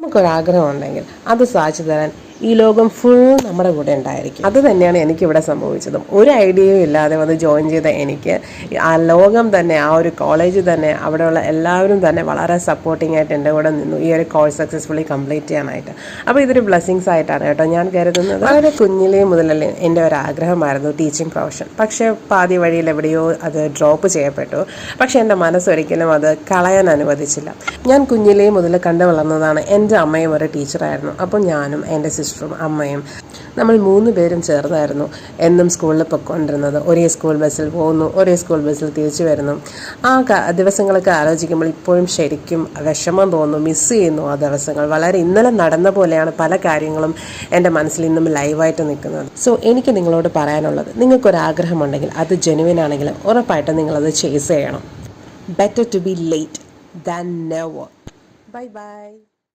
നമുക്കൊരാഗ്രഹം ഉണ്ടെങ്കിൽ അത് സാധിച്ചു തരാൻ ഈ ലോകം ഫുൾ നമ്മുടെ കൂടെ ഉണ്ടായിരിക്കും. അത് തന്നെയാണ് എനിക്കിവിടെ സംഭവിച്ചതും. ഒരു ഐഡിയയും ഇല്ലാതെ വന്ന് ജോയിൻ ചെയ്ത എനിക്ക് ആ ലോകം തന്നെ, ആ ഒരു കോളേജ് തന്നെ, അവിടെയുള്ള എല്ലാവരും തന്നെ വളരെ സപ്പോർട്ടിംഗ് ആയിട്ട് എൻ്റെ കൂടെ നിന്നു ഈ ഒരു കോഴ്സ് സക്സസ്ഫുള്ളി കംപ്ലീറ്റ് ചെയ്യാനായിട്ട്. അപ്പോൾ ഇതൊരു ബ്ലെസ്സിങ്സ് ആയിട്ടാണ് കേട്ടോ ഞാൻ കരുതുന്നത്. വളരെ കുഞ്ഞിലേ മുതലല്ലേ എൻ്റെ ഒരു ആഗ്രഹമായിരുന്നു ടീച്ചിങ് പ്രൊഫഷൻ. പക്ഷേ പാതി വഴിയിൽ എവിടെയോ അത് ഡ്രോപ്പ് ചെയ്യപ്പെട്ടു. പക്ഷേ എൻ്റെ മനസ്സൊരിക്കലും അത് കളയാൻ അനുവദിച്ചില്ല. ഞാൻ കുഞ്ഞിലേ മുതൽ കണ്ടു വളർന്നതാണ്. എൻ്റെ അമ്മയും ഒരു ടീച്ചറായിരുന്നു. അപ്പോൾ ഞാനും എൻ്റെ സിസ്റ്ററും അമ്മയും നമ്മൾ 3 പേരും ചേർന്നായിരുന്നു എന്നും സ്കൂളിൽ പൊയ്ക്കൊണ്ടിരുന്നത്. ഒരേ സ്കൂൾ ബസ്സിൽ പോകുന്നു, ഒരേ സ്കൂൾ ബസ്സിൽ തിരിച്ചു വരുന്നു. ആ ദിവസങ്ങളൊക്കെ ആലോചിക്കുമ്പോൾ ഇപ്പോഴും ശരിക്കും വിഷമം തോന്നുന്നു, മിസ് ചെയ്യുന്നു ആ ദിവസങ്ങൾ. വളരെ ഇന്നലെ നടന്ന പോലെയാണ് പല കാര്യങ്ങളും എൻ്റെ മനസ്സിൽ ഇന്നും ലൈവായിട്ട് നിൽക്കുന്നത്. സോ എനിക്ക് നിങ്ങളോട് പറയാനുള്ളത്, നിങ്ങൾക്കൊരാഗ്രഹമുണ്ടെങ്കിൽ അത് ജെനുവിൻ ആണെങ്കിൽ ഉറപ്പായിട്ടും നിങ്ങളത് ചേസ് ചെയ്യണം. Better to be late than never. Bye by.